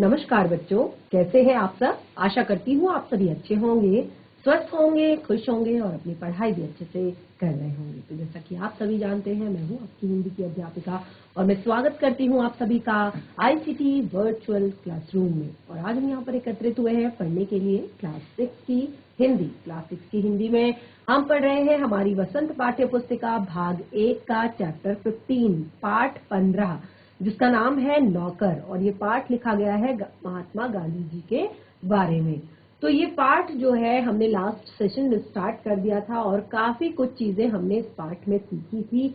नमस्कार बच्चों, कैसे हैं आप सब। आशा करती हूँ आप सभी अच्छे होंगे, स्वस्थ होंगे, खुश होंगे और अपनी पढ़ाई भी अच्छे से कर रहे होंगे। तो जैसा कि आप सभी जानते हैं, मैं हूँ आपकी हिंदी की अध्यापिका और मैं स्वागत करती हूँ आप सभी का आईसीटी वर्चुअल क्लासरूम में। और आज हम यहाँ पर एकत्रित हुए हैं पढ़ने के लिए क्लास 6 की हिंदी। क्लास 6 की हिंदी में हम पढ़ रहे हैं हमारी वसंत पाठ्य पुस्तिका भाग 1 का चैप्टर 15 पाठ 15, जिसका नाम है नौकर। और ये पाठ लिखा गया है महात्मा गांधी जी के बारे में। तो ये पाठ जो है हमने लास्ट सेशन में स्टार्ट कर दिया था और काफी कुछ चीजें हमने इस पाठ में सीखी थी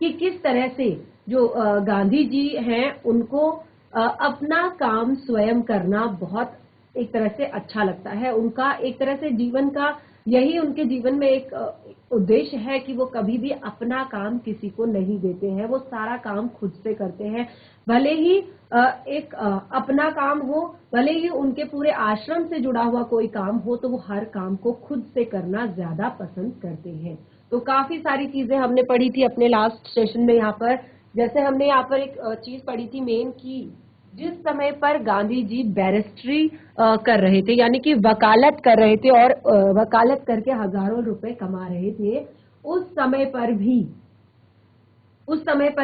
कि किस तरह से जो गांधी जी हैं उनको अपना काम स्वयं करना बहुत एक तरह से अच्छा लगता है। उनका एक तरह से जीवन का यही उनके जीवन में एक उद्देश्य है कि वो कभी भी अपना काम किसी को नहीं देते हैं, वो सारा काम खुद से करते हैं। भले ही अपना काम हो, भले ही उनके पूरे आश्रम से जुड़ा हुआ कोई काम हो, तो वो हर काम को खुद से करना ज्यादा पसंद करते हैं। तो काफी सारी चीजें हमने पढ़ी थी अपने लास्ट सेशन में। यहाँ पर जैसे हमने यहाँ पर एक चीज पढ़ी थी मेन की, जिस समय पर गांधी जी बैरिस्ट्री कर रहे थे, यानी कि वकालत कर रहे थे और वकालत करके हजारों रुपए कमा रहे थे, उस समय पर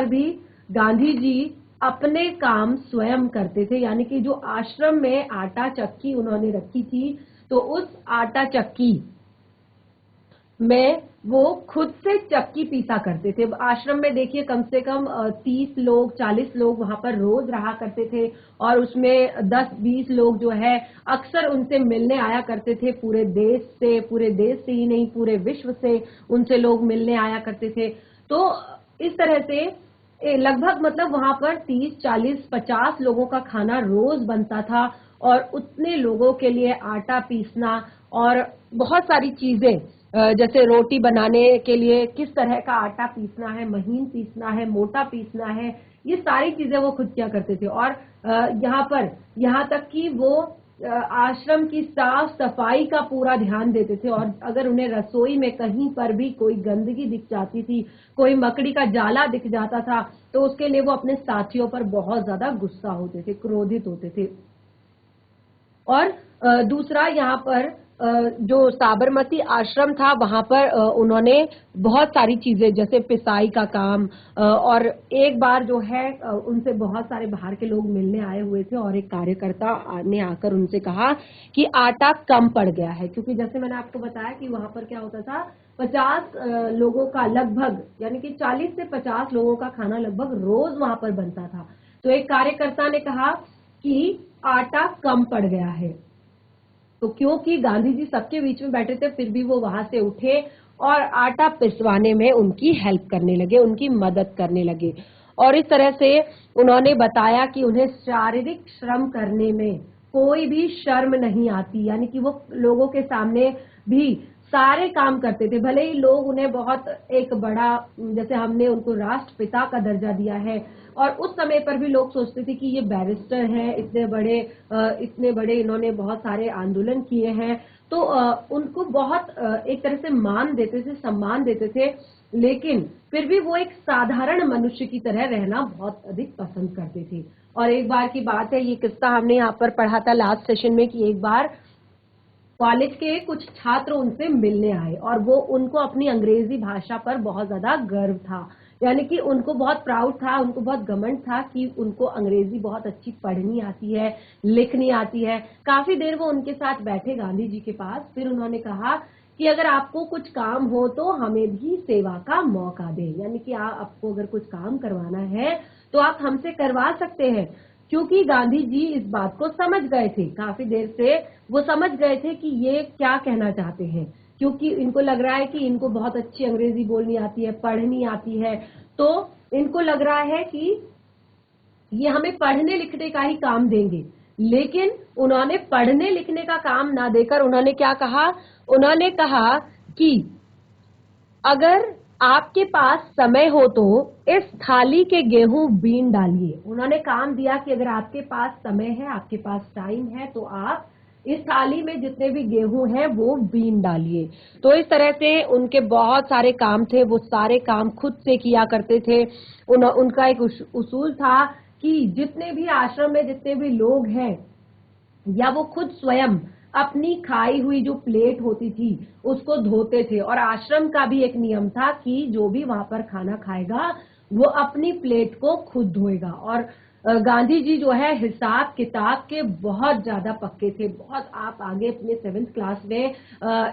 भी गांधी जी अपने काम स्वयं करते थे। यानी कि जो आश्रम में आटा चक्की उन्होंने रखी थी, तो उस आटा चक्की में वो खुद से चक्की पीसा करते थे। आश्रम में देखिए कम से कम 30 लोग 40 लोग वहां पर रोज रहा करते थे और उसमें 10-20 लोग जो है अक्सर उनसे मिलने आया करते थे। पूरे देश से ही नहीं, पूरे विश्व से उनसे लोग मिलने आया करते थे। तो इस तरह से लगभग मतलब वहां पर 30-40-50 लोगों का खाना रोज बनता था और उतने लोगों के लिए आटा पीसना और बहुत सारी चीजें जैसे रोटी बनाने के लिए किस तरह का आटा पीसना है, महीन पीसना है, मोटा पीसना है, ये सारी चीजें वो खुद किया करते थे। और यहाँ तक कि वो आश्रम की साफ सफाई का पूरा ध्यान देते थे। और अगर उन्हें रसोई में कहीं पर भी कोई गंदगी दिख जाती थी, कोई मकड़ी का जाला दिख जाता था, तो उसके लिए वो अपने साथियों पर बहुत ज्यादा गुस्सा होते थे, क्रोधित होते थे। और दूसरा यहाँ पर जो साबरमती आश्रम था वहां पर उन्होंने बहुत सारी चीजें जैसे पिसाई का काम और एक बार जो है उनसे बहुत सारे बाहर के लोग मिलने आए हुए थे और एक कार्यकर्ता ने आकर उनसे कहा कि आटा कम पड़ गया है। क्योंकि जैसे मैंने आपको बताया कि वहां पर क्या होता था, 50 लोगों का लगभग, यानी कि 40 से 50 लोगों का खाना लगभग रोज वहां पर बनता था। तो एक कार्यकर्ता ने कहा कि आटा कम पड़ गया है। तो क्योंकि गांधी जी सबके बीच में बैठे थे, फिर भी वो वहां से उठे और आटा पिसवाने में उनकी हेल्प करने लगे, उनकी मदद करने लगे। और इस तरह से उन्होंने बताया कि उन्हें शारीरिक श्रम करने में कोई भी शर्म नहीं आती, यानी कि वो लोगों के सामने भी सारे काम करते थे। भले ही लोग उन्हें बहुत एक बड़ा, जैसे हमने उनको राष्ट्रपिता का दर्जा दिया है, और उस समय पर भी लोग सोचते थे कि ये बैरिस्टर हैं, इतने बड़े इन्होंने बहुत सारे आंदोलन किए हैं, तो उनको बहुत एक तरह से मान देते थे, सम्मान देते थे। लेकिन फिर भी वो एक साधारण मनुष्य की तरह रहना बहुत अधिक पसंद करते थे। और एक बार की बात है, ये किस्सा हमने यहाँ पर पढ़ा था लास्ट सेशन में, कि एक बार कॉलेज के कुछ छात्र उनसे मिलने आए और वो उनको अपनी अंग्रेजी भाषा पर बहुत ज्यादा गर्व था, यानी कि उनको बहुत प्राउड था, उनको बहुत घमंड था कि उनको अंग्रेजी बहुत अच्छी पढ़नी आती है, लिखनी आती है। काफी देर वो उनके साथ बैठे गांधी जी के पास। फिर उन्होंने कहा कि अगर आपको कुछ काम हो तो हमें भी सेवा का मौका दें, यानी कि आपको अगर कुछ काम करवाना है तो आप हमसे करवा सकते हैं। क्योंकि गांधी जी इस बात को समझ गए थे, काफी देर से वो समझ गए थे कि ये क्या कहना चाहते हैं, क्योंकि इनको लग रहा है कि इनको बहुत अच्छी अंग्रेजी बोलनी आती है, पढ़नी आती है, तो इनको लग रहा है कि ये हमें पढ़ने लिखने का ही काम देंगे। लेकिन उन्होंने पढ़ने लिखने का काम ना देकर उन्होंने क्या कहा, उन्होंने कहा कि अगर आपके पास समय हो तो इस थाली के गेहूं बीन डालिए। उन्होंने काम दिया कि अगर आपके पास समय है, आपके पास टाइम है, तो आप इस थाली में जितने भी गेहूं हैं वो बीन डालिए। तो इस तरह से उनके बहुत सारे काम थे, वो सारे काम खुद से किया करते थे। उनका एक उसूल था कि जितने भी आश्रम में जितने भी लोग हैं या वो खुद स्वयं अपनी खाई हुई जो प्लेट होती थी उसको धोते थे। और आश्रम का भी एक नियम था कि जो भी वहां पर खाना खाएगा वो अपनी प्लेट को खुद धोएगा। और गांधी जी जो है हिसाब किताब के बहुत ज्यादा पक्के थे। बहुत आप आगे अपने 7th क्लास में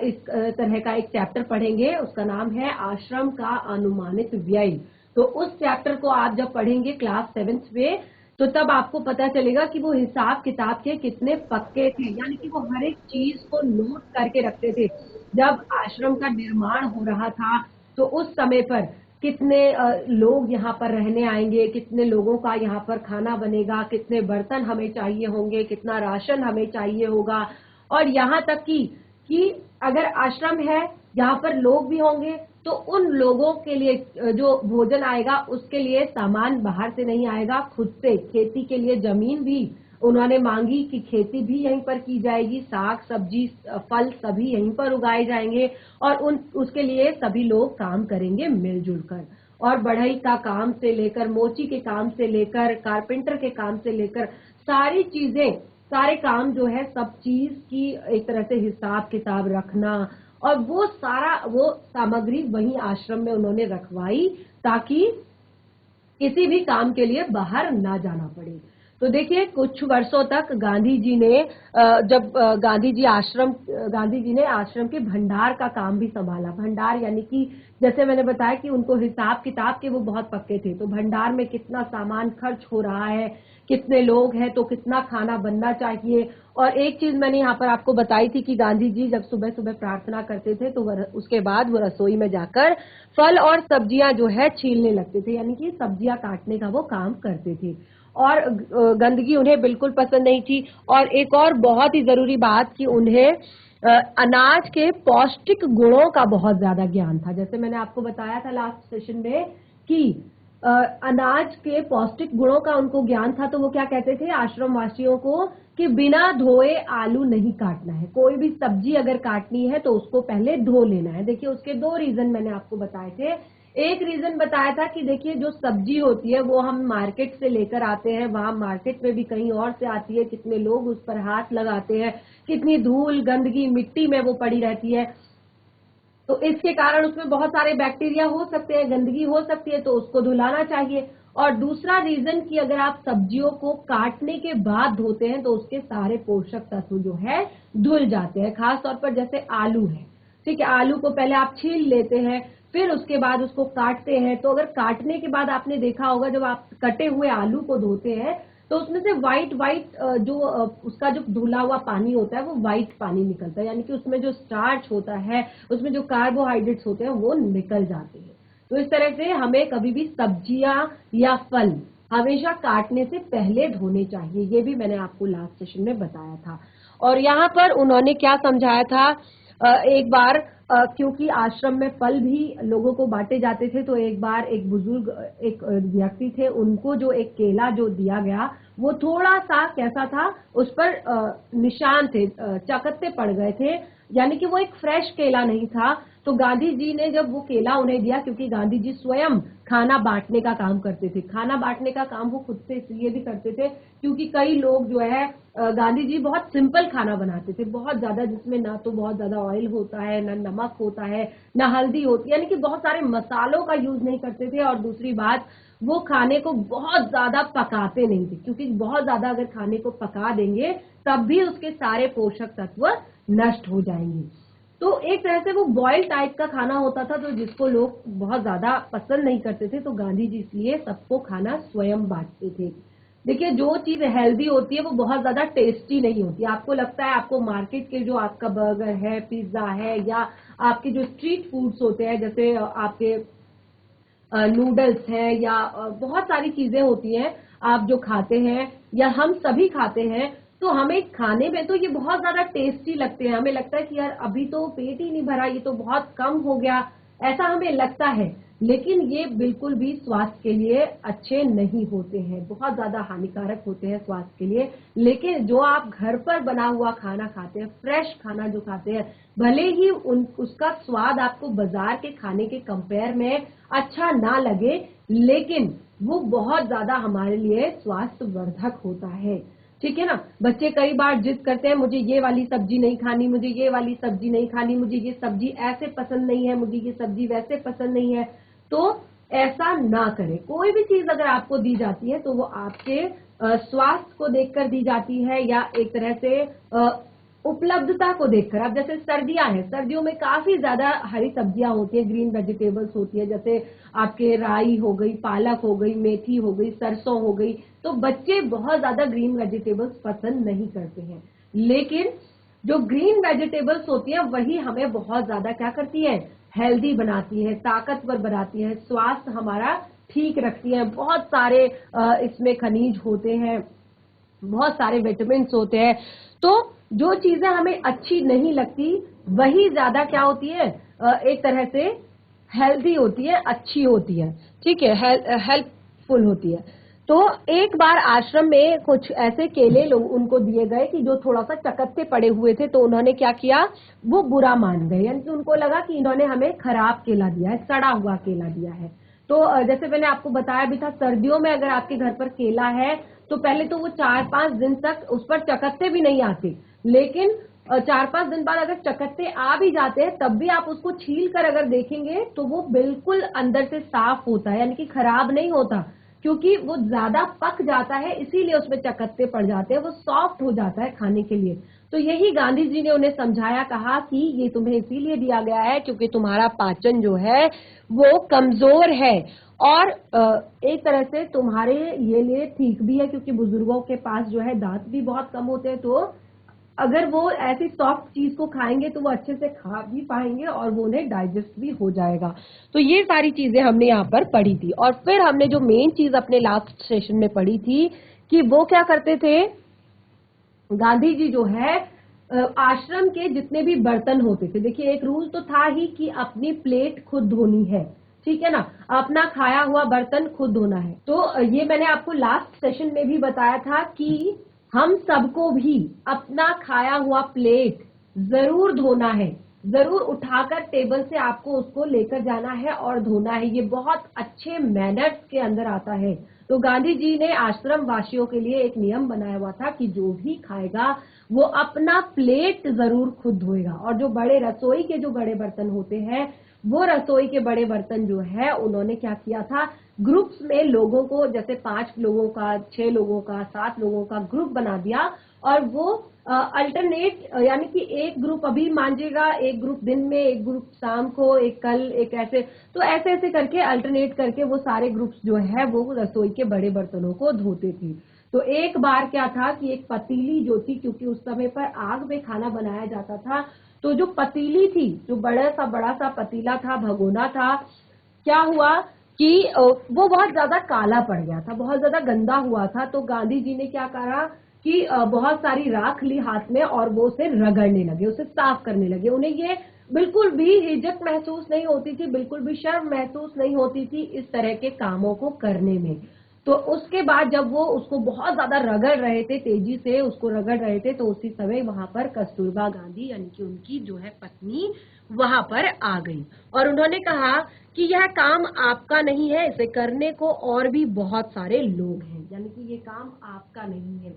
इस तरह का एक चैप्टर पढ़ेंगे, उसका नाम है आश्रम का अनुमानित व्यय। तो उस चैप्टर को आप जब पढ़ेंगे क्लास 7th में, तो तब आपको पता चलेगा कि वो हिसाब किताब के कितने पक्के थे। यानी कि वो हर एक चीज को नोट करके रखते थे। जब आश्रम का निर्माण हो रहा था तो उस समय पर कितने लोग यहाँ पर रहने आएंगे, कितने लोगों का यहाँ पर खाना बनेगा, कितने बर्तन हमें चाहिए होंगे, कितना राशन हमें चाहिए होगा। और यहाँ तक कि अगर आश्रम है यहाँ पर लोग भी होंगे तो उन लोगों के लिए जो भोजन आएगा उसके लिए सामान बाहर से नहीं आएगा, खुद से खेती के लिए जमीन भी उन्होंने मांगी कि खेती भी यहीं पर की जाएगी, साग सब्जी फल सभी यहीं पर उगाए जाएंगे और उसके लिए सभी लोग काम करेंगे मिलजुल कर। और बढ़ई का काम से लेकर मोची के काम से लेकर कारपेंटर के काम से लेकर सारी चीजें, सारे काम जो है सब चीज की एक तरह से हिसाब किताब रखना, और वो सारा वो सामग्री वहीं आश्रम में उन्होंने रखवाई ताकि किसी भी काम के लिए बाहर ना जाना पड़े। तो देखिए कुछ वर्षों तक गांधी जी ने जब गांधी जी ने आश्रम के भंडार का काम भी संभाला। भंडार यानी कि जैसे मैंने बताया कि उनको हिसाब किताब के वो बहुत पक्के थे, तो भंडार में कितना सामान खर्च हो रहा है, कितने लोग हैं तो कितना खाना बनना चाहिए। और एक चीज मैंने यहाँ पर आपको बताई थी कि गांधी जी जब सुबह सुबह प्रार्थना करते थे तो उसके बाद वो रसोई में जाकर फल और सब्जियां जो है छीलने लगते थे, यानी कि सब्जियां काटने का वो काम करते थे। और गंदगी उन्हें बिल्कुल पसंद नहीं थी। और एक और बहुत ही जरूरी बात कि उन्हें अनाज के पौष्टिक गुणों का बहुत ज्यादा ज्ञान था। जैसे मैंने आपको बताया था लास्ट सेशन में कि अनाज के पौष्टिक गुणों का उनको ज्ञान था, तो वो क्या कहते थे आश्रम वासियों को कि बिना धोए आलू नहीं काटना है। कोई भी सब्जी अगर काटनी है तो उसको पहले धो लेना है। देखिए उसके 2 रीजन मैंने आपको बताए थे। एक रीजन बताया था कि देखिए जो सब्जी होती है वो हम मार्केट से लेकर आते हैं, वहां मार्केट में भी कहीं और से आती है, कितने लोग उस पर हाथ लगाते हैं, कितनी धूल गंदगी मिट्टी में वो पड़ी रहती है, तो इसके कारण उसमें बहुत सारे बैक्टीरिया हो सकते हैं, गंदगी हो सकती है, तो उसको धुलाना चाहिए। और दूसरा रीजन कि अगर आप सब्जियों को काटने के बाद धोते हैं तो उसके सारे पोषक तत्व जो है धुल जाते हैं। खास तौर पर जैसे आलू है, ठीक है, आलू को पहले आप छील लेते हैं, फिर उसके बाद उसको काटते हैं। तो अगर काटने के बाद आपने देखा होगा जब आप कटे हुए आलू को धोते हैं तो उसमें से व्हाइट व्हाइट जो उसका जो धुला हुआ पानी होता है वो व्हाइट पानी निकलता है, यानी कि उसमें जो स्टार्च होता है, उसमें जो कार्बोहाइड्रेट्स होते हैं वो निकल जाते हैं। तो इस तरह से हमें कभी भी सब्जियां या फल हमेशा काटने से पहले धोने चाहिए, ये भी मैंने आपको लास्ट सेशन में बताया था। और यहाँ पर उन्होंने क्या समझाया था, एक बार क्योंकि आश्रम में फल भी लोगों को बांटे जाते थे, तो एक बार एक बुजुर्ग एक व्यक्ति थे, उनको जो एक केला जो दिया गया वो थोड़ा सा कैसा था, उस पर निशान थे, चकत्ते पड़ गए थे, यानी कि वो एक फ्रेश केला नहीं था। तो गांधी जी ने जब वो केला उन्हें दिया, क्योंकि गांधी जी स्वयं खाना बांटने का काम करते थे, खाना बांटने का काम वो खुद से इसलिए भी करते थे क्योंकि कई लोग जो है गांधी जी बहुत सिंपल खाना बनाते थे, बहुत ज्यादा, जिसमें ना तो बहुत ज्यादा ऑयल होता है, ना नमक होता है, ना हल्दी होती है, यानी कि बहुत सारे मसालों का यूज नहीं करते थे। और दूसरी बात वो खाने को बहुत ज्यादा पकाते नहीं थे, क्योंकि बहुत ज्यादा अगर खाने को पका देंगे तब भी उसके सारे पोषक तत्व नष्ट हो जाएंगे। तो एक तरह से वो बॉयल टाइप का खाना होता था, तो जिसको लोग बहुत ज्यादा पसंद नहीं करते थे, तो गांधी जी इसलिए सबको खाना स्वयं बांटते थे। देखिए जो चीज हेल्दी होती है वो बहुत ज्यादा टेस्टी नहीं होती। आपको लगता है आपको मार्केट के जो आपका बर्गर है, पिज्जा है, या आपके जो स्ट्रीट फूड्स होते हैं जैसे आपके नूडल्स है, या बहुत सारी चीजें होती हैं आप जो खाते हैं या हम सभी खाते हैं, तो हमें खाने में तो ये बहुत ज्यादा टेस्टी लगते हैं। हमें लगता है कि यार अभी तो पेट ही नहीं भरा, ये तो बहुत कम हो गया, ऐसा हमें लगता है। लेकिन ये बिल्कुल भी स्वास्थ्य के लिए अच्छे नहीं होते हैं, बहुत ज्यादा हानिकारक होते हैं स्वास्थ्य के लिए। लेकिन जो आप घर पर बना हुआ खाना खाते हैं, फ्रेश खाना जो खाते हैं, भले ही उसका स्वाद आपको बाजार के खाने के कंपेयर में अच्छा ना लगे, लेकिन वो बहुत ज्यादा हमारे लिए स्वास्थ्यवर्धक होता है। ठीक है ना। बच्चे कई बार जिद करते हैं, मुझे ये वाली सब्जी नहीं खानी, मुझे ये वाली सब्जी नहीं खानी, मुझे ये सब्जी ऐसे पसंद नहीं है, मुझे ये सब्जी वैसे पसंद नहीं है। तो ऐसा ना करें। कोई भी चीज अगर आपको दी जाती है तो वो आपके स्वास्थ्य को देखकर दी जाती है, या एक तरह से उपलब्धता को देखकर। अब जैसे सर्दियां हैं, सर्दियों में काफी ज्यादा हरी सब्जियां होती है, ग्रीन वेजिटेबल्स होती है, जैसे आपके राई हो गई, पालक हो गई, मेथी हो गई, सरसों हो गई। तो बच्चे बहुत ज्यादा ग्रीन वेजिटेबल्स पसंद नहीं करते हैं, लेकिन जो ग्रीन वेजिटेबल्स होती है वही हमें बहुत ज्यादा क्या करती है, हेल्दी बनाती है, ताकतवर बनाती है, स्वास्थ्य हमारा ठीक रखती है। बहुत सारे इसमें खनिज होते हैं, बहुत सारे विटामिन होते हैं। तो जो चीजें हमें अच्छी नहीं लगती वही ज्यादा क्या होती है, एक तरह से हेल्दी होती है, अच्छी होती है, ठीक है, हेल्पफुल होती है। तो एक बार आश्रम में कुछ ऐसे केले लोग उनको दिए गए कि जो थोड़ा सा चकत्ते पड़े हुए थे, तो उन्होंने क्या किया, वो बुरा मान गए, यानी कि उनको लगा कि इन्होंने हमें खराब केला दिया है, सड़ा हुआ केला दिया है। तो जैसे मैंने आपको बताया भी था, सर्दियों में अगर आपके घर पर केला है तो पहले तो वो 4-5 दिन तक उस पर चकत्ते भी नहीं आते, लेकिन 4-5 दिन बाद अगर चकत्ते आ भी जाते हैं तब भी आप उसको छील कर अगर देखेंगे तो वो बिल्कुल अंदर से साफ होता है, यानी कि खराब नहीं होता, क्योंकि वो ज्यादा पक जाता है, इसीलिए उसमें चकत्ते पड़ जाते हैं, वो सॉफ्ट हो जाता है खाने के लिए। तो यही गांधी जी ने उन्हें समझाया, कहा कि ये तुम्हें इसीलिए दिया गया है क्योंकि तुम्हारा पाचन जो है वो कमजोर है, और एक तरह से तुम्हारे ये लिए ठीक भी है, क्योंकि बुजुर्गों के पास जो है दांत भी बहुत कम होते हैं, तो अगर वो ऐसी सॉफ्ट चीज को खाएंगे तो वो अच्छे से खा भी पाएंगे और वो उन्हें डाइजेस्ट भी हो जाएगा। तो ये सारी चीजें हमने यहाँ पर पढ़ी थी। और फिर हमने जो मेन चीज अपने लास्ट सेशन में पढ़ी थी कि वो क्या करते थे, गांधी जी जो है आश्रम के जितने भी बर्तन होते थे, देखिए एक रूल तो था ही कि अपनी प्लेट खुद धोनी है, ठीक है ना, अपना खाया हुआ बर्तन खुद धोना है। तो ये मैंने आपको लास्ट सेशन में भी बताया था कि हम सबको भी अपना खाया हुआ प्लेट जरूर धोना है, जरूर उठाकर टेबल से आपको उसको लेकर जाना है और धोना है। ये बहुत अच्छे मैनर्स के अंदर आता है। तो गांधी जी ने आश्रम वासियों के लिए एक नियम बनाया हुआ था कि जो भी खाएगा वो अपना प्लेट जरूर खुद धोएगा। और जो बड़े रसोई के जो बड़े बर्तन होते हैं, वो रसोई के बड़े बर्तन जो है उन्होंने क्या किया था, ग्रुप्स में लोगों को, जैसे 5 लोगों का, 6 लोगों का, 7 लोगों का ग्रुप बना दिया, और वो अल्टरनेट, यानी कि एक ग्रुप अभी मांजेगा, एक ग्रुप दिन में, एक ग्रुप शाम को, एक कल, एक ऐसे, तो ऐसे ऐसे करके अल्टरनेट करके वो सारे ग्रुप्स जो है वो रसोई के बड़े बर्तनों को धोते थे। तो एक बार क्या था कि एक पतीली जो थी, क्योंकि उस समय पर आग में खाना बनाया जाता था, तो जो पतीली थी, जो बड़ा सा पतीला था, भगोना था, क्या हुआ कि वो बहुत ज्यादा काला पड़ गया था, बहुत ज्यादा गंदा हुआ था। तो गांधी जी ने क्या करा कि बहुत सारी राख ली हाथ में और वो उसे रगड़ने लगे, उसे साफ करने लगे। उन्हें ये बिल्कुल भी हिचक महसूस नहीं होती थी, बिल्कुल भी शर्म महसूस नहीं होती थी इस तरह के कामों को करने में। तो उसके बाद जब वो उसको बहुत ज्यादा रगड़ रहे थे, तेजी से उसको रगड़ रहे थे, तो उसी समय वहां पर कस्तूरबा गांधी यानी कि उनकी जो है पत्नी वहां पर आ गई और उन्होंने कहा कि यह काम आपका नहीं है, इसे करने को और भी बहुत सारे लोग हैं, यानी कि ये काम आपका नहीं है।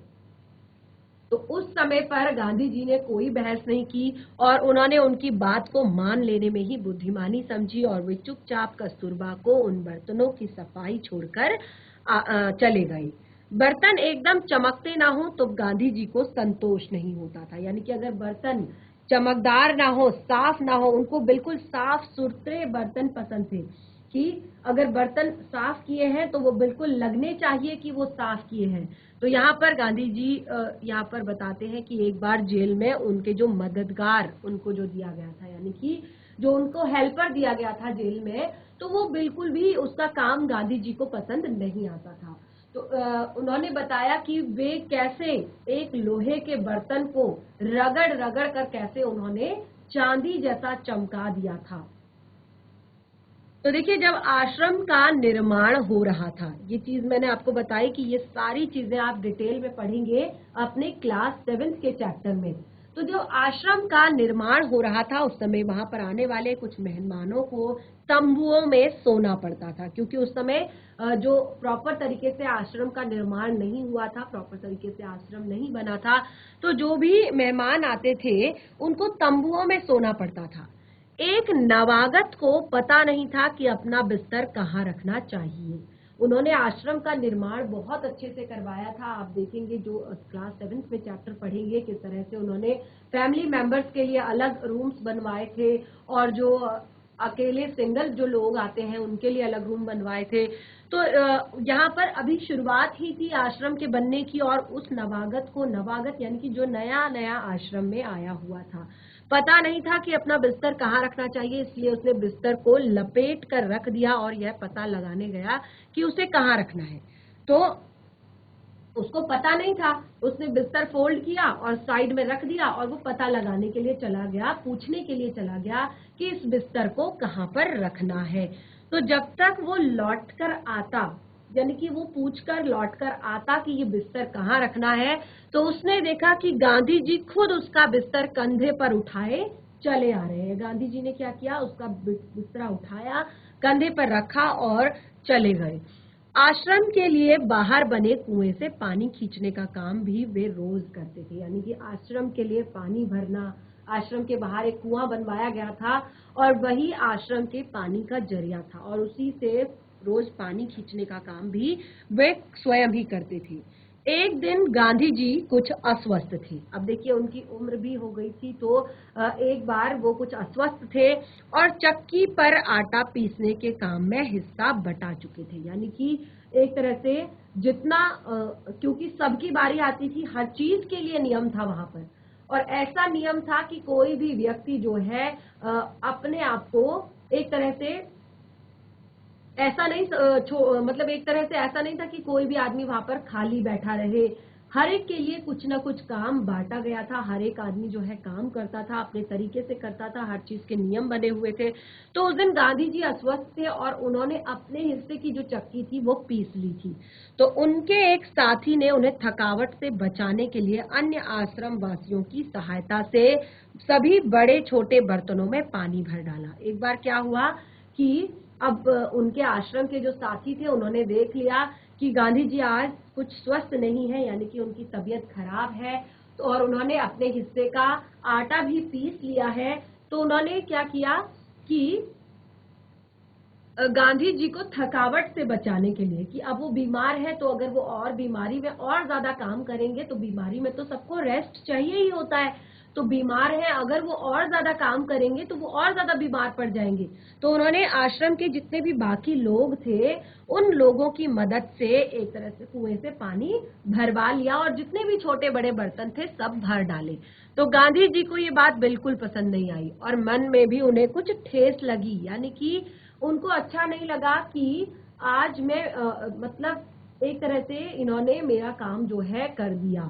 तो उस समय पर गांधी जी ने कोई बहस नहीं की और उन्होंने उनकी बात को मान लेने में ही बुद्धिमानी समझी और वे चुपचाप कस्तूरबा को उन बर्तनों की सफाई छोड़कर चले गए। बर्तन एकदम चमकते ना हो तो गांधी जी को संतोष नहीं होता था, यानी कि अगर बर्तन चमकदार ना हो, साफ ना हो, उनको बिल्कुल साफ सुथरे बर्तन पसंद थे कि अगर बर्तन साफ किए हैं तो वो बिल्कुल लगने चाहिए कि वो साफ किए हैं। तो यहाँ पर गांधी जी यहाँ पर बताते हैं कि एक बार जेल में उनके जो मददगार उनको जो दिया गया था, यानी कि जो उनको हेल्पर दिया गया था जेल में, तो वो बिल्कुल भी उसका काम गांधी जी को पसंद नहीं आता था। तो उन्होंने बताया कि वे कैसे एक लोहे के बर्तन को रगड़ रगड़ कर कैसे उन्होंने चांदी जैसा चमका दिया था। तो देखिए, जब आश्रम का निर्माण हो रहा था, ये चीज मैंने आपको बताई कि ये सारी चीजें आप डिटेल में पढ़ेंगे अपने क्लास 7th के चैप्टर में। तो जो आश्रम का निर्माण हो रहा था उस समय वहां पर आने वाले कुछ मेहमानों को तंबुओं में सोना पड़ता था, क्योंकि उस समय जो प्रॉपर तरीके से आश्रम का निर्माण नहीं हुआ था, प्रॉपर तरीके से आश्रम नहीं बना था, तो जो भी मेहमान आते थे उनको तंबुओं में सोना पड़ता था। एक नवागत को पता नहीं था कि अपना बिस्तर कहाँ रखना चाहिए। उन्होंने आश्रम का निर्माण बहुत अच्छे से करवाया था। आप देखेंगे जो क्लास 7th में चैप्टर पढ़ेंगे किस तरह से उन्होंने फैमिली मेंबर्स के लिए अलग रूम्स बनवाए थे, और जो अकेले सिंगल जो लोग आते हैं उनके लिए अलग रूम बनवाए थे। तो यहाँ पर अभी शुरुआत ही थी आश्रम के बनने की, और उस नवागत यानी कि जो नया नया आश्रम में आया हुआ था, पता नहीं था कि अपना बिस्तर कहाँ रखना चाहिए, इसलिए उसने बिस्तर को लपेट कर रख दिया और यह पता लगाने गया कि उसे कहाँ रखना है। तो उसको पता नहीं था, उसने बिस्तर फोल्ड किया और साइड में रख दिया, और वो पता लगाने के लिए चला गया, पूछने के लिए चला गया कि इस बिस्तर को कहाँ पर रखना है। तो जब तक वो लौट कर आता, यानी कि वो पूछकर लौट कर आता कि ये बिस्तर कहाँ रखना है, तो उसने देखा कि गांधी जी खुद उसका बिस्तर कंधे पर उठाए चले आ रहे हैं। गांधी जी ने क्या किया, उसका बिस्तरा उठाया, कंधे पर रखा और चले गए। आश्रम के लिए बाहर बने कुएं से पानी खींचने का काम भी वे रोज करते थे, यानी कि आश्रम के लिए पानी भरना, आश्रम के बाहर एक कुआं बनवाया गया था और वही आश्रम के पानी का जरिया था, और उसी से रोज पानी खींचने का काम भी वे स्वयं ही करते थे। एक दिन गांधी जी कुछ अस्वस्थ थे। अब देखिए उनकी उम्र भी हो गई थी, तो एक बार वो कुछ अस्वस्थ थे और चक्की पर आटा पीसने के काम में हिस्सा बटा चुके थे। यानी कि एक तरह से जितना क्योंकि सबकी बारी आती थी, हर चीज के लिए नियम था वहां पर, और ऐसा नियम था कि कोई भी व्यक्ति जो है अपने आप को एक तरह से ऐसा नहीं मतलब एक तरह से ऐसा नहीं था कि कोई भी आदमी वहां पर खाली बैठा रहे। हर एक के लिए कुछ ना कुछ काम बांटा गया था, हर एक आदमी जो है काम करता था, अपने तरीके से करता था, हर चीज के नियम बने हुए थे। तो उस दिन गांधी जी अस्वस्थ थे और उन्होंने अपने हिस्से की जो चक्की थी वो पीस ली थी। तो उनके एक साथी ने उन्हें थकावट से बचाने के लिए अन्य आश्रम वासियों की सहायता से सभी बड़े छोटे बर्तनों में पानी भर डाला। एक बार क्या हुआ कि अब उनके आश्रम के जो साथी थे उन्होंने देख लिया कि गांधी जी आज कुछ स्वस्थ नहीं है, यानी कि उनकी तबीयत खराब है, तो और उन्होंने अपने हिस्से का आटा भी पीस लिया है। तो उन्होंने क्या किया कि गांधी जी को थकावट से बचाने के लिए, कि अब वो बीमार है, तो अगर वो और बीमारी में और ज्यादा काम करेंगे तो बीमारी में तो सबको रेस्ट चाहिए ही होता है, तो बीमार है, अगर वो और ज्यादा काम करेंगे तो वो और ज्यादा बीमार पड़ जाएंगे। तो उन्होंने आश्रम के जितने भी बाकी लोग थे उन लोगों की मदद से एक तरह से कुएं से पानी भरवा लिया और जितने भी छोटे बड़े बर्तन थे सब भर डाले। तो गांधी जी को ये बात बिल्कुल पसंद नहीं आई और मन में भी उन्हें कुछ ठेस लगी, यानी कि उनको अच्छा नहीं लगा कि आज मैं मतलब एक तरह से इन्होंने मेरा काम जो है कर दिया।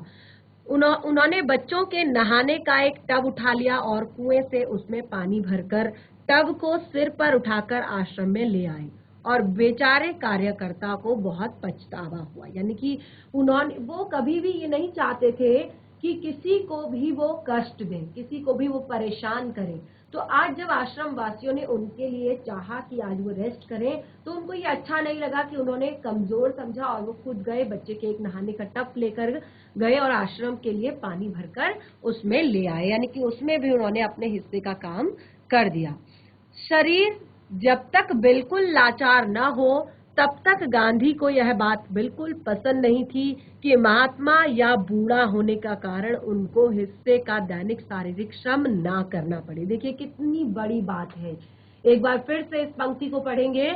उन्होंने बच्चों के नहाने का एक टब उठा लिया और कुएं से उसमें पानी भरकर टब को सिर पर उठाकर आश्रम में ले आए, और बेचारे कार्यकर्ता को बहुत पछतावा हुआ। यानी कि वो कभी भी ये नहीं चाहते थे कि किसी को भी वो कष्ट दें, किसी को भी वो परेशान करें। तो आज जब आश्रम वासियों ने उनके लिए चाहा कि आज वो रेस्ट करें, तो उनको ये अच्छा नहीं लगा कि उन्होंने कमजोर समझा और वो खुद गए, बच्चे के एक नहाने का टब लेकर गए और आश्रम के लिए पानी भरकर उसमें ले आए, यानी कि उसमें भी उन्होंने अपने हिस्से का काम कर दिया। शरीर जब तक बिल्कुल लाचार न हो तब तक गांधी को यह बात बिल्कुल पसंद नहीं थी कि महात्मा या बूढ़ा होने का कारण उनको हिस्से का दैनिक शारीरिक श्रम ना करना पड़े। देखिए कितनी बड़ी बात है। एक बार फिर से इस पंक्ति को पढ़ेंगे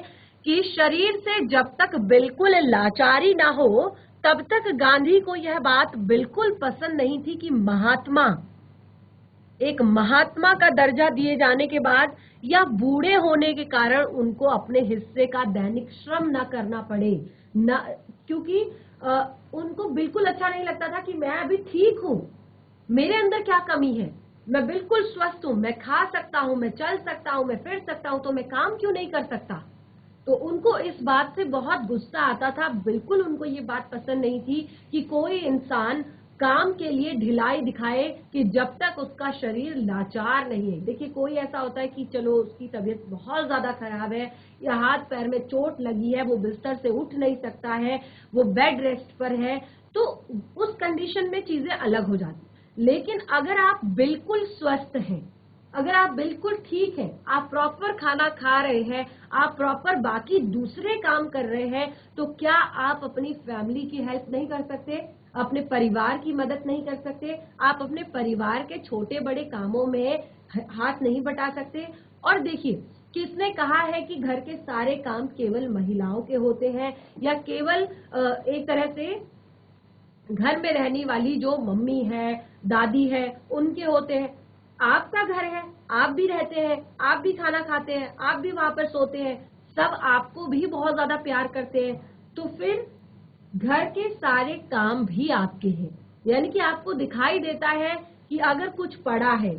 कि शरीर से जब तक बिल्कुल लाचारी ना हो तब तक गांधी को यह बात बिल्कुल पसंद नहीं थी कि एक महात्मा का दर्जा दिए जाने के बाद या बूढ़े होने के कारण उनको अपने हिस्से का दैनिक श्रम न करना पड़े, न क्योंकि उनको बिल्कुल अच्छा नहीं लगता था कि मैं अभी ठीक हूं, मेरे अंदर क्या कमी है, मैं बिल्कुल स्वस्थ हूं, मैं खा सकता हूं, मैं चल सकता हूं, मैं फिर सकता हूं, तो मैं काम क्यों नहीं कर सकता। तो उनको इस बात से बहुत गुस्सा आता था, बिल्कुल उनको ये बात पसंद नहीं थी कि कोई इंसान काम के लिए ढिलाई दिखाए कि जब तक उसका शरीर लाचार नहीं है। देखिए कोई ऐसा होता है कि चलो उसकी तबीयत बहुत ज्यादा खराब है या हाथ पैर में चोट लगी है, वो बिस्तर से उठ नहीं सकता है, वो बेड रेस्ट पर है, तो उस कंडीशन में चीजें अलग हो जाती। लेकिन अगर आप बिल्कुल स्वस्थ हैं, अगर आप बिल्कुल ठीक हैं, आप प्रॉपर खाना खा रहे हैं, आप प्रॉपर बाकी दूसरे काम कर रहे हैं, तो क्या आप अपनी फैमिली की हेल्प नहीं कर सकते? अपने परिवार की मदद नहीं कर सकते? आप अपने परिवार के छोटे बड़े कामों में हाथ नहीं बटा सकते? और देखिए, किसने कहा है कि घर के सारे काम केवल महिलाओं के होते हैं या केवल एक तरह से घर में रहने वाली जो मम्मी है, दादी है, उनके होते हैं? आपका घर है, आप भी रहते हैं, आप भी खाना खाते हैं, आप भी वहां पर सोते हैं, सब आपको भी बहुत ज्यादा प्यार करते हैं, तो फिर घर के सारे काम भी आपके हैं। यानी कि आपको दिखाई देता है कि अगर कुछ पड़ा है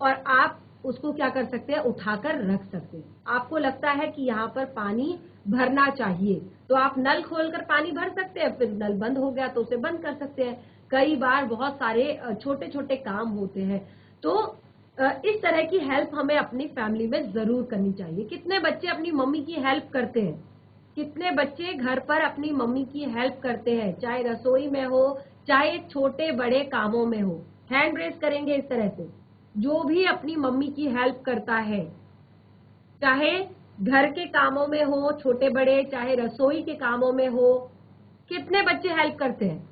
और आप उसको क्या कर सकते हैं, उठाकर रख सकते हैं। आपको लगता है कि यहाँ पर पानी भरना चाहिए, तो आप नल खोलकर पानी भर सकते हैं, फिर नल बंद हो गया तो उसे बंद कर सकते हैं। कई बार बहुत सारे छोटे छोटे काम होते हैं, तो इस तरह की हेल्प हमें अपनी फैमिली में जरूर करनी चाहिए। कितने बच्चे अपनी मम्मी की हेल्प करते हैं? कितने बच्चे घर पर अपनी मम्मी की हेल्प करते हैं, चाहे रसोई में हो, चाहे छोटे बड़े कामों में हो? हैंड रेस करेंगे इस तरह से। जो भी अपनी मम्मी की हेल्प करता है, चाहे घर के कामों में हो छोटे बड़े, चाहे रसोई के कामों में हो, कितने बच्चे हेल्प करते हैं?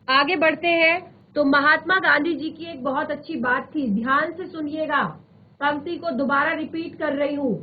आगे बढ़ते हैं तो महात्मा गांधी जी की एक बहुत अच्छी बात थी, ध्यान से सुनिएगा, पंक्ति को दोबारा रिपीट कर रही हूं।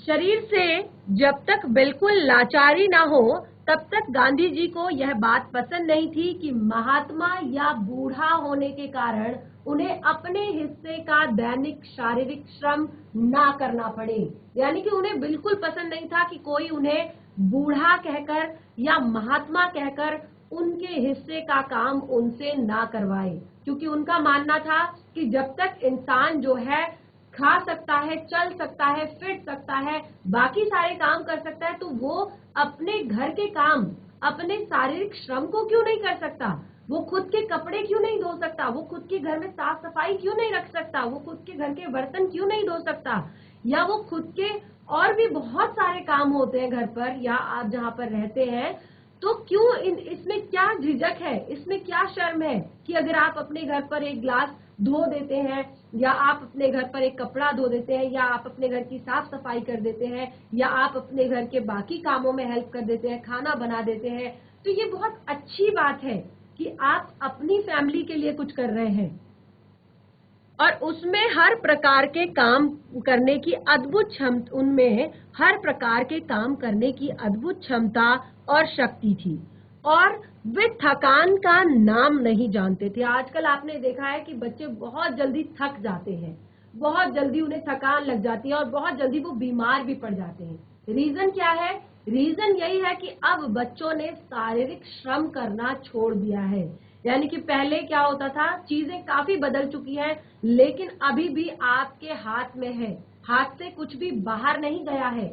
शरीर से जब तक बिल्कुल लाचारी ना हो तब तक गांधी जी को यह बात पसंद नहीं थी कि महात्मा या बूढ़ा होने के कारण उन्हें अपने हिस्से का दैनिक शारीरिक श्रम ना करना पड़े। यानी कि उन्हें बिल्कुल पसंद नहीं था कि कोई उन्हें बूढ़ा कहकर या महात्मा कहकर उनके हिस्से का काम उनसे ना करवाए, क्योंकि उनका मानना था कि जब तक इंसान जो है खा सकता है, चल सकता है, फिट सकता है, बाकी सारे काम कर सकता है, तो वो अपने घर के काम, अपने शारीरिक श्रम को क्यों नहीं कर सकता? वो खुद के कपड़े क्यों नहीं धो सकता? वो खुद के घर में साफ सफाई क्यों नहीं रख सकता? वो खुद के घर के बर्तन क्यों नहीं धो सकता? या वो खुद के और भी बहुत सारे काम होते हैं घर पर या आप जहाँ पर रहते हैं, तो क्यों इसमें क्या झिझक है, इसमें क्या शर्म है कि अगर आप अपने घर पर एक गिलास धो देते हैं या आप अपने घर पर एक कपड़ा धो देते हैं या आप अपने घर की साफ सफाई कर देते हैं या आप अपने घर के बाकी कामों में हेल्प कर देते हैं, खाना बना देते हैं, तो ये बहुत अच्छी बात है कि आप अपनी फैमिली के लिए कुछ कर रहे हैं और उसमें हर प्रकार के काम करने की अद्भुत क्षमता, उनमें हर प्रकार के काम करने की अद्भुत क्षमता और शक्ति थी और वे थकान का नाम नहीं जानते थे। आजकल आपने देखा है कि बच्चे बहुत जल्दी थक जाते हैं, बहुत जल्दी उन्हें थकान लग जाती है और बहुत जल्दी वो बीमार भी पड़ जाते हैं। रीजन क्या है? रीजन यही है कि अब बच्चों ने शारीरिक श्रम करना छोड़ दिया है। यानी कि पहले क्या होता था, चीजें काफी बदल चुकी हैं, लेकिन अभी भी आपके हाथ में है, हाथ से कुछ भी बाहर नहीं गया है।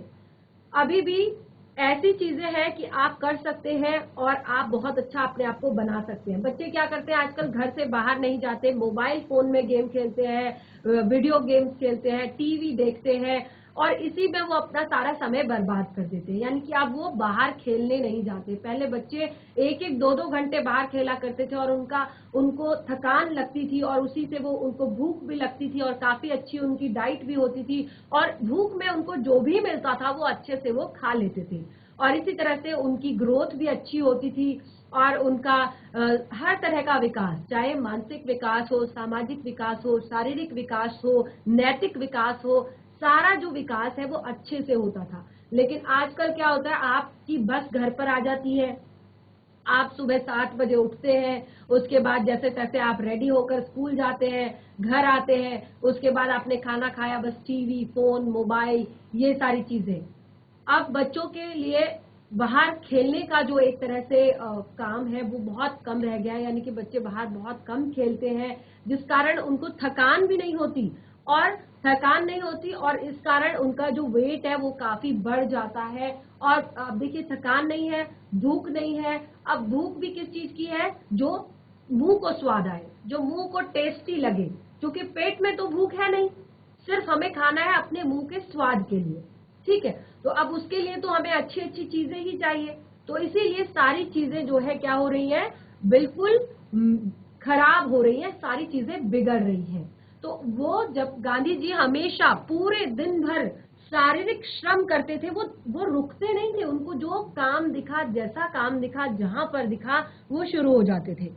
अभी भी ऐसी चीजें हैं कि आप कर सकते हैं और आप बहुत अच्छा अपने आप को बना सकते हैं। बच्चे क्या करते हैं आजकल, घर से बाहर नहीं जाते, मोबाइल फोन में गेम खेलते हैं, वीडियो गेम्स खेलते हैं, टीवी देखते हैं और इसी में वो अपना सारा समय बर्बाद कर देते हैं। यानी कि अब वो बाहर खेलने नहीं जाते। पहले बच्चे एक एक दो दो घंटे बाहर खेला करते थे और उनको थकान लगती थी और उसी से वो उनको भूख भी लगती थी और काफी अच्छी उनकी डाइट भी होती थी और भूख में उनको जो भी मिलता था वो अच्छे से वो खा लेते थे और इसी तरह से उनकी ग्रोथ भी अच्छी होती थी और उनका हर तरह का विकास, चाहे मानसिक विकास हो, सामाजिक विकास हो, शारीरिक विकास हो, नैतिक विकास हो, सारा जो विकास है वो अच्छे से होता था। लेकिन आजकल क्या होता है, आपकी बस घर पर आ जाती है, आप सुबह 7 बजे उठते हैं, उसके बाद जैसे तैसे आप रेडी होकर स्कूल जाते हैं, घर आते हैं, उसके बाद आपने खाना खाया, बस टीवी, फोन, मोबाइल, ये सारी चीजें। अब बच्चों के लिए बाहर खेलने का जो एक तरह से काम है वो बहुत कम रह गया है। यानी कि बच्चे बाहर बहुत कम खेलते हैं, जिस कारण उनको थकान भी नहीं होती और इस कारण उनका जो वेट है वो काफी बढ़ जाता है। और अब देखिए, थकान नहीं है, भूख नहीं है। अब भूख भी किस चीज की है? जो मुंह को स्वाद आए, जो मुंह को टेस्टी लगे, क्योंकि पेट में तो भूख है नहीं, सिर्फ हमें खाना है अपने मुंह के स्वाद के लिए। ठीक है, तो अब उसके लिए तो हमें अच्छी अच्छी चीजें ही चाहिए, तो इसीलिए सारी चीजें जो है क्या हो रही है, बिल्कुल खराब हो रही है, सारी चीजें बिगड़ रही हैं। तो वो जब गांधी जी हमेशा पूरे दिन भर शारीरिक श्रम करते थे, वो रुकते नहीं थे, उनको जो काम दिखा, जैसा काम दिखा, जहां पर दिखा वो शुरू हो जाते थे।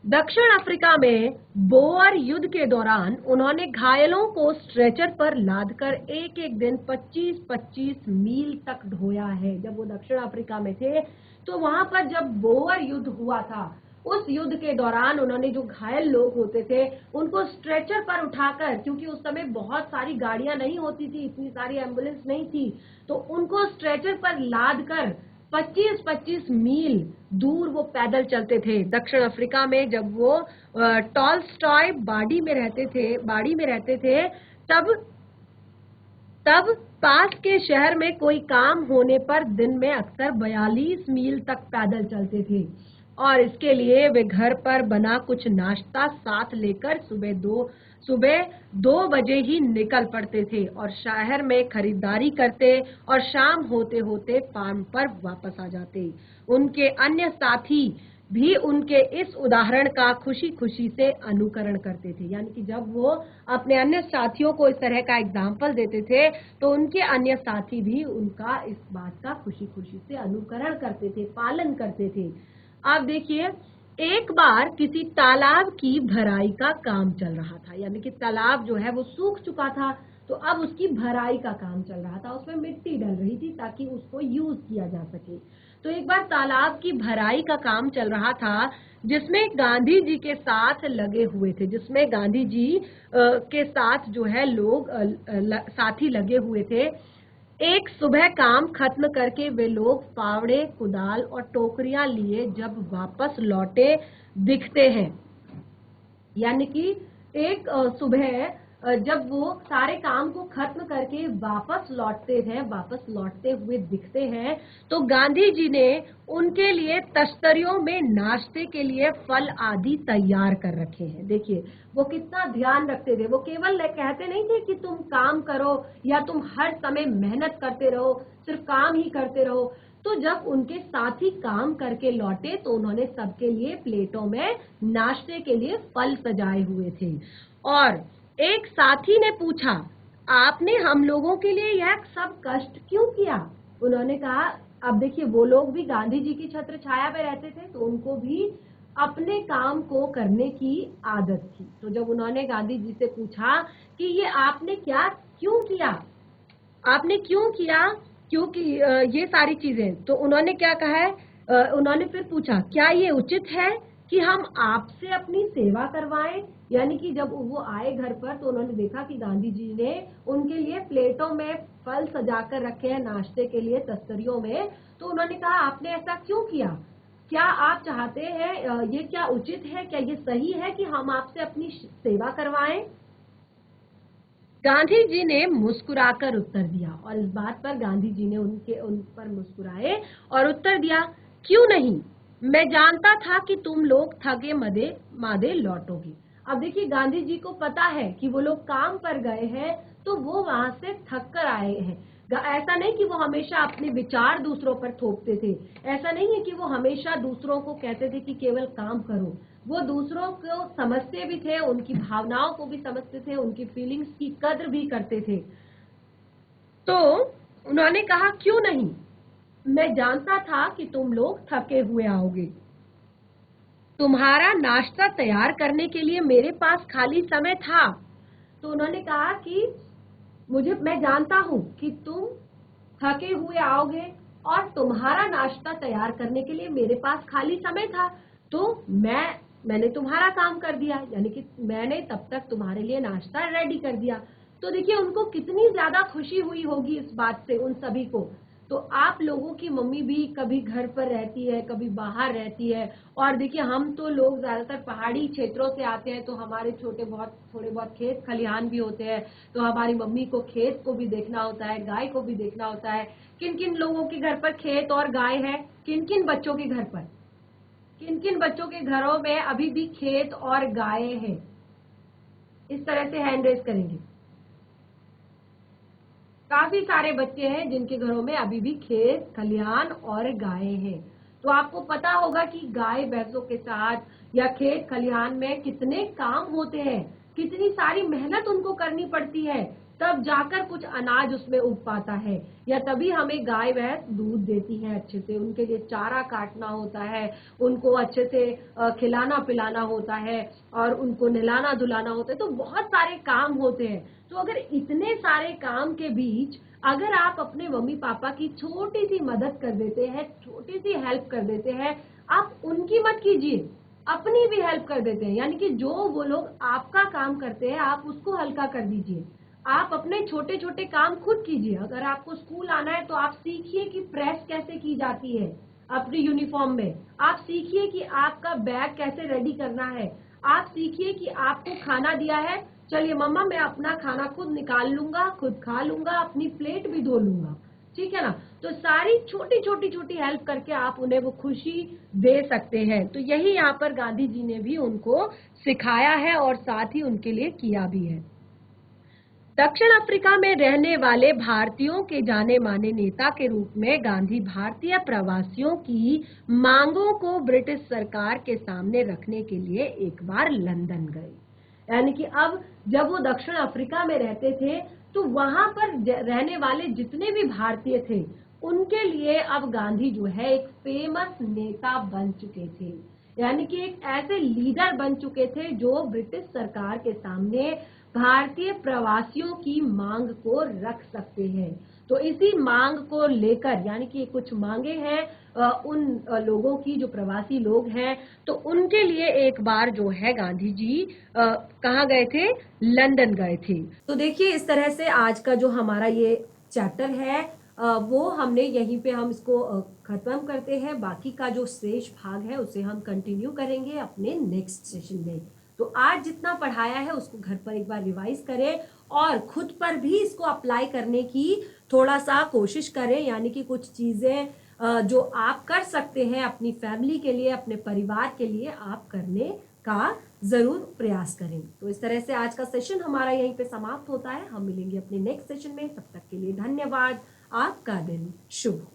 दक्षिण अफ्रीका में बोअर युद्ध के दौरान उन्होंने घायलों को स्ट्रेचर पर लादकर एक एक दिन 25-25 मील तक ढोया है। जब वो दक्षिण अफ्रीका में थे तो वहां पर जब बोअर युद्ध हुआ था, उस युद्ध के दौरान उन्होंने जो घायल लोग होते थे उनको स्ट्रेचर पर उठाकर, क्योंकि उस समय बहुत सारी गाड़ियां नहीं होती थी, इतनी सारी एम्बुलेंस नहीं थी, तो उनको स्ट्रेचर पर लाद कर 25-25 मील दूर वो पैदल चलते थे। दक्षिण अफ्रीका में जब वो टॉलस्टॉय बाड़ी में रहते थे, तब तब पास के शहर में कोई काम होने पर दिन में अक्सर 42 मील तक पैदल चलते थे, और इसके लिए वे घर पर बना कुछ नाश्ता साथ लेकर सुबह 2 बजे ही निकल पड़ते थे और शहर में खरीदारी करते और शाम होते होते फार्म पर वापस आ जाते। उनके अन्य साथी भी उनके इस उदाहरण का खुशी खुशी से अनुकरण करते थे। यानी कि जब वो अपने अन्य साथियों को इस तरह का एग्जाम्पल देते थे तो उनके अन्य साथी भी उनका इस बात का खुशी खुशी से अनुकरण करते थे, पालन करते थे। आप देखिए, एक बार किसी तालाब की भराई का काम चल रहा था, यानी कि तालाब जो है वो सूख चुका था, तो अब उसकी भराई का काम चल रहा था, उसमें मिट्टी डल रही थी ताकि उसको यूज किया जा सके। तो एक बार तालाब की भराई का काम चल रहा था जिसमें गांधी जी के साथ लगे हुए थे, जिसमें गांधी जी के साथ जो है लोग साथी लगे हुए थे। एक सुबह काम खत्म करके वे लोग फावड़े, कुदाल और टोकरियां लिए जब वापस लौटे दिखते हैं, यानी कि एक सुबह जब वो सारे काम को खत्म करके वापस लौटते हुए दिखते हैं, तो गांधी जी ने उनके लिए तश्तरियों में नाश्ते के लिए फल आदि तैयार कर रखे हैं। देखिए वो कितना ध्यान रखते थे, वो केवल कहते नहीं थे कि तुम काम करो या तुम हर समय मेहनत करते रहो, सिर्फ काम ही करते रहो। तो जब उनके साथी काम करके लौटे तो उन्होंने सबके लिए प्लेटों में नाश्ते के लिए फल सजाए हुए थे, और एक साथी ने पूछा, आपने हम लोगों के लिए यह सब कष्ट क्यों किया? उन्होंने कहा, अब देखिए वो लोग भी गांधी जी की छत्र छाया में रहते थे, तो उनको भी अपने काम को करने की आदत थी। तो जब उन्होंने गांधी जी से पूछा कि ये आपने क्यों किया, क्योंकि ये सारी चीजें, तो उन्होंने क्या कहा है, उन्होंने फिर पूछा, क्या ये उचित है कि हम आपसे अपनी सेवा करवाएं? यानी कि जब वो आए घर पर तो उन्होंने देखा कि गांधी जी ने उनके लिए प्लेटों में फल सजाकर रखे हैं नाश्ते के लिए तस्तरियों में, तो उन्होंने कहा, आपने ऐसा क्यों किया? क्या आप चाहते हैं, ये क्या उचित है, क्या ये सही है कि हम आपसे अपनी सेवा करवाएं? गांधी जी ने मुस्कुराकर उत्तर दिया, और इस बात पर गांधी जी ने उन पर मुस्कुराए और उत्तर दिया, क्यों नहीं, मैं जानता था कि तुम लोग थके मादे लौटोगे। अब देखिए गांधी जी को पता है कि वो लोग काम पर गए हैं, तो वो वहां से थक कर आए हैं। ऐसा नहीं कि वो हमेशा अपने विचार दूसरों पर थोपते थे, ऐसा नहीं है कि वो हमेशा दूसरों को कहते थे कि केवल काम करो। वो दूसरों को समझते भी थे, उनकी भावनाओं को भी समझते थे, उनकी फीलिंग्स की कद्र भी करते थे। तो उन्होंने कहा, क्यों नहीं, मैं जानता था कि तुम लोग थके हुए आओगे, तुम्हारा नाश्ता तैयार करने के लिए मेरे पास खाली समय था। तो उन्होंने कहा कि मैं जानता हूं कि तुम थके हुए आओगे और तुम्हारा नाश्ता तैयार करने के लिए मेरे पास खाली समय था, तो मैंने तुम्हारा काम कर दिया, यानी कि मैंने तब तक तुम्हारे लिए नाश्ता रेडी कर दिया। तो देखिए उनको कितनी ज्यादा खुशी हुई होगी इस बात से, उन सभी को। तो आप लोगों की मम्मी भी कभी घर पर रहती है, कभी बाहर रहती है, और देखिए हम तो लोग ज्यादातर पहाड़ी क्षेत्रों से आते हैं, तो हमारे थोड़े बहुत खेत खलिहान भी होते हैं, तो हमारी मम्मी को खेत को भी देखना होता है, गाय को भी देखना होता है। किन किन लोगों के घर पर खेत और गाय है, किन किन बच्चों के घर पर? किन किन बच्चों के घरों में अभी भी खेत और गायें हैं? इस तरह से हैंड रेज करेंगे। काफी सारे बच्चे हैं जिनके घरों में अभी भी खेत खलिहान और गायें हैं। तो आपको पता होगा कि गाय भैंसों के साथ या खेत खलिहान में कितने काम होते हैं, कितनी सारी मेहनत उनको करनी पड़ती है, तब जाकर कुछ अनाज उसमें उग पाता है, या तभी हमें गाय भैंस दूध देती है अच्छे से। उनके लिए चारा काटना होता है, उनको अच्छे से खिलाना पिलाना होता है और उनको नहलाना धुलाना होता है। तो बहुत सारे काम होते हैं। तो अगर इतने सारे काम के बीच अगर आप अपने मम्मी पापा की छोटी सी मदद कर देते हैं, छोटी सी हेल्प कर देते हैं, आप उनकी मत कीजिए, अपनी भी हेल्प कर देते हैं, यानी कि जो वो लोग आपका काम करते हैं आप उसको हल्का कर दीजिए। आप अपने छोटे छोटे काम खुद कीजिए। अगर आपको स्कूल आना है तो आप सीखिए कि प्रेस कैसे की जाती है अपनी यूनिफॉर्म में। आप सीखिए कि आपका बैग कैसे रेडी करना है। आप सीखिए कि आपको खाना दिया है, चलिए मम्मा मैं अपना खाना खुद निकाल लूंगा, खुद खा लूंगा, अपनी प्लेट भी धो लूंगा, ठीक है ना। तो सारी छोटी छोटी छोटी हेल्प करके आप उन्हें वो खुशी दे सकते हैं। तो यही यहाँ पर गांधी जी ने भी उनको सिखाया है और साथ ही उनके लिए किया भी है। दक्षिण अफ्रीका में रहने वाले भारतीयों के जाने माने नेता के रूप में गांधी भारतीय प्रवासियों की मांगों को ब्रिटिश सरकार के सामने रखने के लिए एक बार लंदन गए। यानी कि अब जब वो दक्षिण अफ्रीका में रहते थे तो वहां पर रहने वाले जितने भी भारतीय थे उनके लिए अब गांधी जो है एक फेमस नेता बन चुके थे। यानी कि एक ऐसे लीडर बन चुके थे जो ब्रिटिश सरकार के सामने भारतीय प्रवासियों की मांग को रख सकते हैं। तो इसी मांग को लेकर, यानी कि कुछ मांगे हैं उन लोगों की जो प्रवासी लोग हैं, तो उनके लिए एक बार जो है गांधी जी कहाँ गए थे? लंदन गए थे। तो देखिए इस तरह से आज का जो हमारा ये चैप्टर है वो हमने यहीं पे हम इसको खत्म करते हैं। बाकी का जो शेष भाग है उसे हम कंटिन्यू करेंगे अपने नेक्स्ट सेशन में। तो आज जितना पढ़ाया है उसको घर पर एक बार रिवाइज करें और खुद पर भी इसको अप्लाई करने की थोड़ा सा कोशिश करें। यानी कि कुछ चीजें जो आप कर सकते हैं अपनी फैमिली के लिए, अपने परिवार के लिए, आप करने का जरूर प्रयास करें। तो इस तरह से आज का सेशन हमारा यहीं पे समाप्त होता है। हम मिलेंगे अपने नेक्स्ट सेशन में। तब तक के लिए धन्यवाद। आपका दिन शुभ हो।